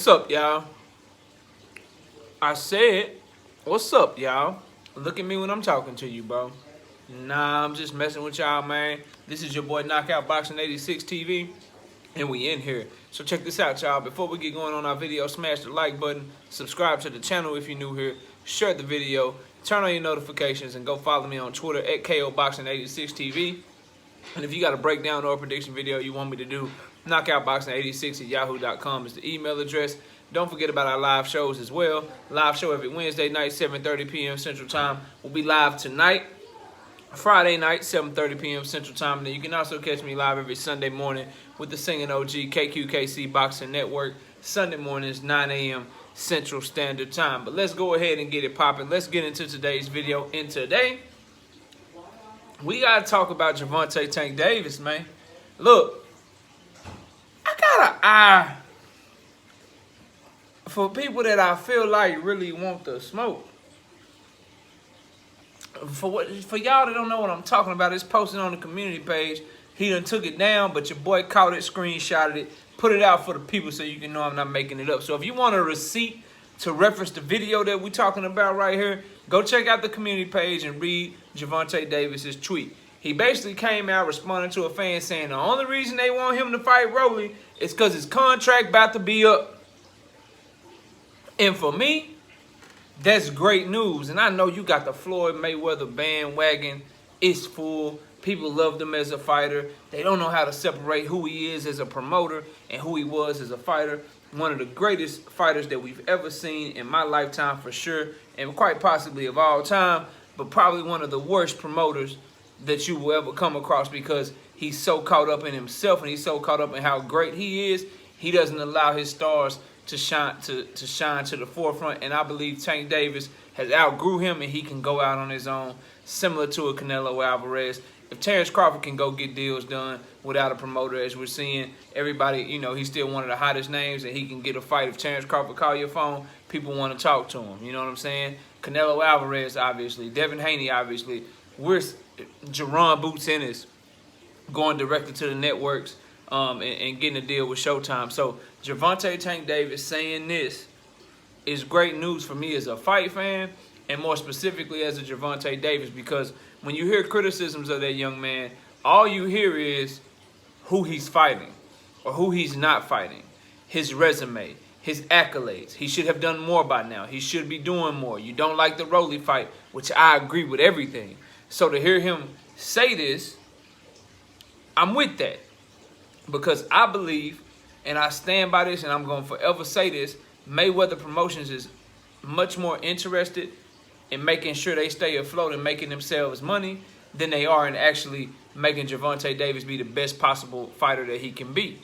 What's up, y'all? I said, what's up, y'all? Look at me when I'm talking to you, bro. Nah, I'm just messing with y'all, man. This is your boy Knockout Boxing 86 TV, and we in here. So check this out, y'all. Before we get going on our video, smash the like button, subscribe to the channel if you're new here, share the video, turn on your notifications, and go follow me on Twitter at KOBoxing86TV. And if you got a breakdown or a prediction video you want me to do, knockoutboxing86@yahoo.com is the email address. Don't forget about our live shows as well. Live show every Wednesday night, 7:30 p.m. Central Time. We'll be live tonight, Friday night, 7:30 p.m. Central Time. And then you can also catch me live every Sunday morning with the singing OG KQKC Boxing Network. Sunday mornings, 9 a.m. Central Standard Time. But let's go ahead and get it popping. Let's get into today's video. And today, we got to talk about Gervonta Tank Davis, man. Look, I got an eye for people that I feel like really want the smoke. For y'all that don't know what I'm talking about, it's posted on the community page. He done took it down, but your boy caught it, screenshotted it, put it out for the people so you can know I'm not making it up. So if you want a receipt to reference the video that we're talking about right here, go check out the community page and read Gervonta Davis's tweet. He basically came out responding to a fan saying the only reason they want him to fight Rolly is because his contract about to be up. And for me, that's great news. And I know you got the Floyd Mayweather bandwagon. It's full. People loved him as a fighter. They don't know how to separate who he is as a promoter and who he was as a fighter. One of the greatest fighters that we've ever seen in my lifetime for sure, and quite possibly of all time, but probably one of the worst promoters that you will ever come across because he's so caught up in himself and he's so caught up in how great he is, he doesn't allow his stars to shine to the forefront. And I believe Tank Davis has outgrew him and he can go out on his own, similar to a Canelo Alvarez. If Terrence Crawford can go get deals done without a promoter, as we're seeing, everybody, you know, he's still one of the hottest names and he can get a fight. If Terrence Crawford call your phone, people want to talk to him. You know what I'm saying? Canelo Alvarez, obviously. Devin Haney, obviously. We're Jerron Boots Ennis going directly to the networks and getting a deal with Showtime. So Gervonta Tank Davis saying this is great news for me as a fight fan and more specifically as a Gervonta Davis, because when you hear criticisms of that young man, all you hear is who he's fighting or who he's not fighting, his resume, his accolades. He should have done more by now. He should be doing more. You don't like the Rolly fight, which I agree with everything. So to hear him say this, I'm with that. Because I believe, and I stand by this, and I'm going to forever say this, Mayweather Promotions is much more interested in making sure they stay afloat and making themselves money than they are in actually making Gervonta Davis be the best possible fighter that he can be.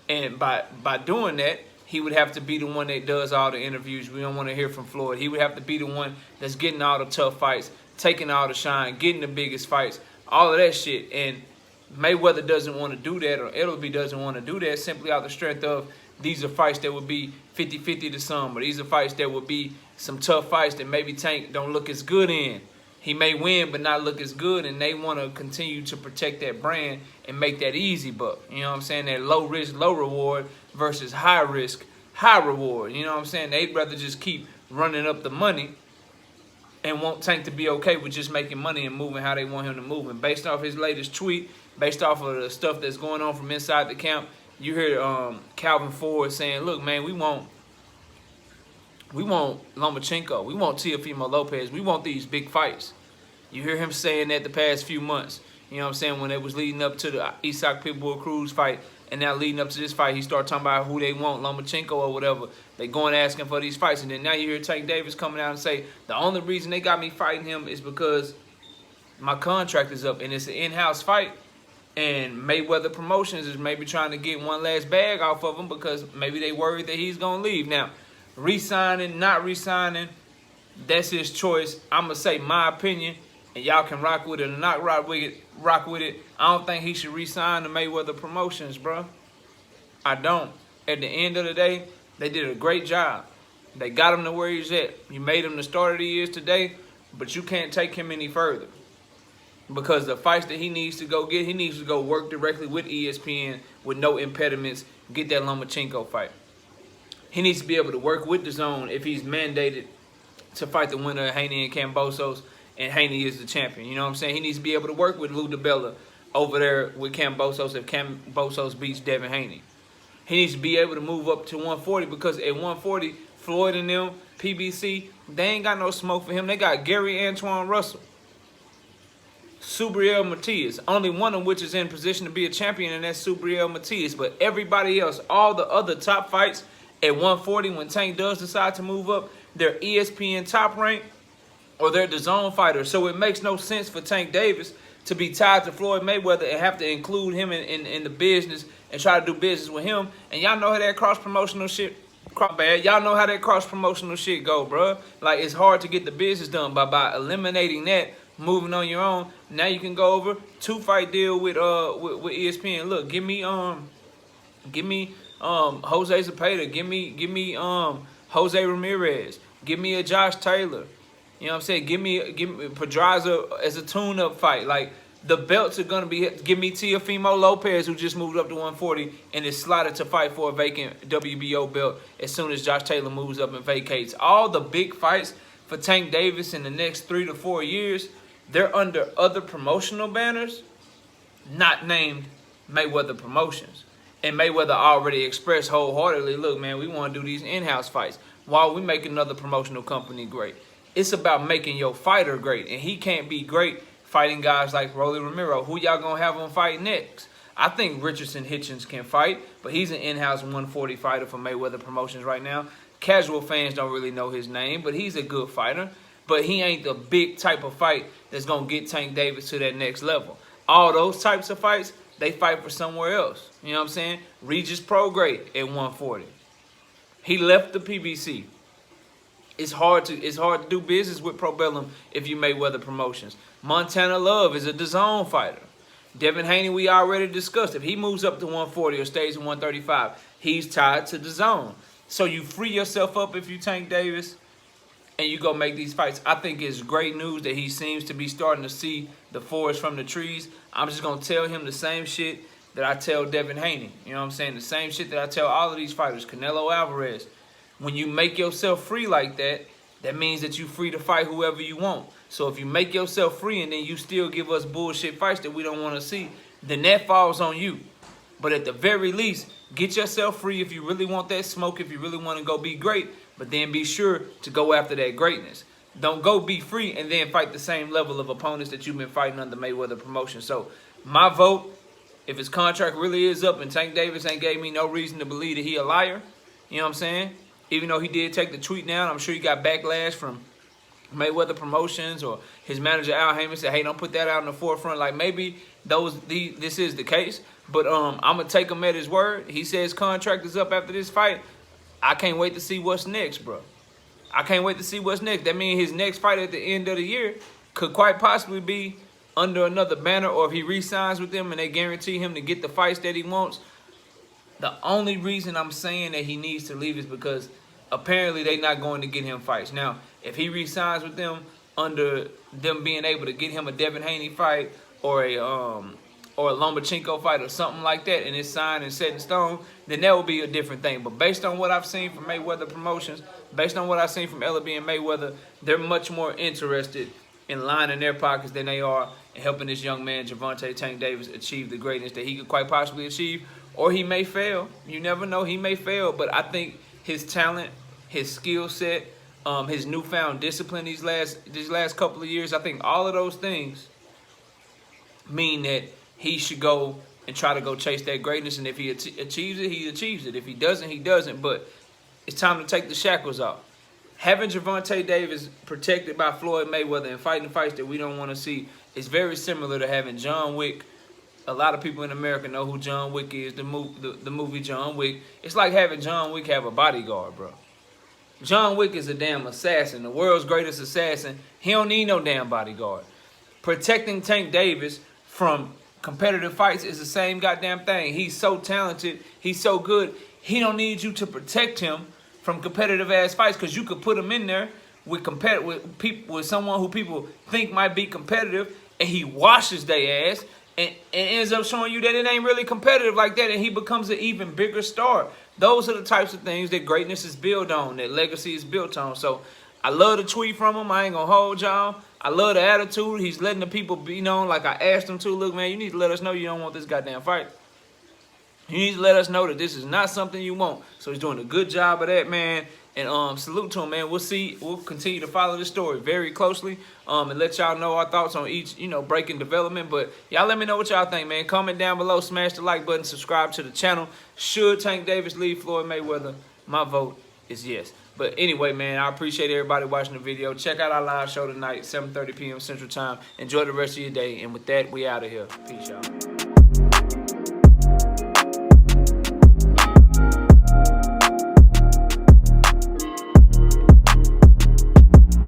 And by doing that, he would have to be the one that does all the interviews. We don't want to hear from Floyd. He would have to be the one that's getting all the tough fights, taking all the shine, getting the biggest fights, all of that shit. And Mayweather doesn't want to do that, or LB doesn't want to do that, simply out the strength of these are fights that would be 50-50 to some, or these are fights that would be some tough fights that maybe Tank don't look as good in. He may win but not look as good, and they want to continue to protect that brand and make that easy buck. You know what I'm saying? That low risk, low reward versus high risk, high reward. You know what I'm saying? They'd rather just keep running up the money and want Tank to be okay with just making money and moving how they want him to move. And based off his latest tweet, based off of the stuff that's going on from inside the camp, you hear Calvin Ford saying, look, man, we want Lomachenko, we want Teofimo Lopez, we want these big fights. You hear him saying that the past few months. You know what I'm saying? When it was leading up to the Isak Pitbull Cruz fight, and now leading up to this fight, he started talking about who they want, Lomachenko or whatever. They going asking for these fights. And then now you hear Tank Davis coming out and say, the only reason they got me fighting him is because my contract is up and it's an in-house fight. And Mayweather Promotions is maybe trying to get one last bag off of him because maybe they worried that he's going to leave. Now, re-signing, not re-signing, that's his choice. I'm going to say my opinion, and y'all can rock with it or not rock with it. I don't think he should re-sign the Mayweather Promotions, bro. I don't. At the end of the day, they did a great job. They got him to where he's at. You made him the starter he is today, but you can't take him any further. Because the fights that he needs to go get, he needs to go work directly with ESPN with no impediments, get that Lomachenko fight. He needs to be able to work with the zone if he's mandated to fight the winner of Haney and Kambosos, and Haney is the champion. You know what I'm saying? He needs to be able to work with Lou DiBella over there with Kambosos if Kambosos beats Devin Haney. He needs to be able to move up to 140 because at 140, Floyd and them, PBC, they ain't got no smoke for him. They got Gary Antoine Russell, Subriel Matias, only one of which is in position to be a champion, and that's Subriel Matias. But everybody else, all the other top fights at 140, when Tank does decide to move up, they're ESPN top rank or they're the zone fighters. So it makes no sense for Tank Davis to be tied to Floyd Mayweather and have to include him in the business and try to do business with him. And y'all know how that cross-promotional shit, y'all know how that cross-promotional shit go, bro. Like, it's hard to get the business done by eliminating that, moving on your own. Now you can go over 2-fight deal with ESPN. Look, give me Jose Zepeda, give me Jose Ramirez, give me a Josh Taylor. You know what I'm saying? Give me Pedraza as a tune-up fight. Like, the belts are gonna be. Give me Teofimo Lopez, who just moved up to 140 and is slotted to fight for a vacant WBO belt as soon as Josh Taylor moves up and vacates. All the big fights for Tank Davis in the next 3 to 4 years, they're under other promotional banners, not named Mayweather Promotions. And Mayweather already expressed wholeheartedly, look, man, we want to do these in-house fights while we make another promotional company great. It's about making your fighter great, and he can't be great fighting guys like Rolly Romero. Who y'all gonna have on fight next? I think Richardson Hitchens can fight, but he's an in-house 140 fighter for Mayweather Promotions right now. Casual fans don't really know his name, but he's a good fighter. But he ain't the big type of fight that's gonna get Tank Davis to that next level. All those types of fights, they fight for somewhere else. You know what I'm saying? Regis Prograde at 140. He left the PBC. It's hard to do business with Probellum if you Mayweather Promotions. Montana Love is a DAZN fighter. Devin Haney, we already discussed. If he moves up to 140 or stays at 135, he's tied to DAZN. So you free yourself up if you Tank Davis and you go make these fights. I think it's great news that he seems to be starting to see the forest from the trees. I'm just going to tell him the same shit that I tell Devin Haney. You know what I'm saying? The same shit that I tell all of these fighters. Canelo Alvarez. When you make yourself free like that, that means that you're free to fight whoever you want. So if you make yourself free and then you still give us bullshit fights that we don't want to see, then that falls on you. But at the very least, get yourself free if you really want that smoke, if you really want to go be great, but then be sure to go after that greatness. Don't go be free and then fight the same level of opponents that you've been fighting under Mayweather Promotion. So my vote, if his contract really is up and Tank Davis ain't gave me no reason to believe that he a liar, you know what I'm saying? Even though he did take the tweet down, I'm sure he got backlash from Mayweather Promotions or his manager Al Heyman said, hey, don't put that out in the forefront. Like, maybe this is the case, but I'm going to take him at his word. He says contract is up after this fight. I can't wait to see what's next, bro. I can't wait to see what's next. That means his next fight at the end of the year could quite possibly be under another banner, or if he re-signs with them and they guarantee him to get the fights that he wants. The only reason I'm saying that he needs to leave is because apparently they're not going to get him fights. Now, if he re-signs with them under them being able to get him a Devin Haney fight or a Lomachenko fight or something like that, and it's signed and set in stone, then that would be a different thing. But based on what I've seen from Mayweather Promotions, based on what I've seen from Ellaby and Mayweather, they're much more interested in lining their pockets than they are in helping this young man, Gervonta Tank Davis, achieve the greatness that he could quite possibly achieve. Or he may fail. You never know. He may fail. But I think his talent, his skill set, his newfound discipline these last couple of years, I think all of those things mean that he should go and try to go chase that greatness. And if he achieves it, he achieves it. If he doesn't, he doesn't. But it's time to take the shackles off. Having Gervonta Davis protected by Floyd Mayweather and fighting fights that we don't want to see is very similar to having John Wick. A lot of people in America know who John Wick is, the movie John Wick. It's like having John Wick have a bodyguard, bro. John Wick is a damn assassin, the world's greatest assassin. He don't need no damn bodyguard. Protecting Tank Davis from competitive fights is the same goddamn thing. He's so talented. He's so good. He don't need you to protect him from competitive-ass fights because you could put him in there with someone who people think might be competitive, and he washes their ass. And ends up showing you that it ain't really competitive like that, and he becomes an even bigger star. Those are the types of things that greatness is built on, that legacy is built on. So I love the tweet from him. I ain't gonna hold y'all. I love the attitude. He's letting the people be known like I asked him to. Look, man, you need to let us know you don't want this goddamn fight. You need to let us know that this is not something you want. So he's doing a good job of that, man. And salute to him, man. We'll continue to follow this story very closely and let y'all know our thoughts on each, breaking development. But y'all let me know what y'all think, man. Comment down below, smash the like button, subscribe to the channel. Should Tank Davis leave Floyd Mayweather? My vote is yes. But anyway, man, I appreciate everybody watching the video. Check out our live show tonight, 7:30 p.m. Central Time. Enjoy the rest of your day. And with that, we out of here. Peace, y'all.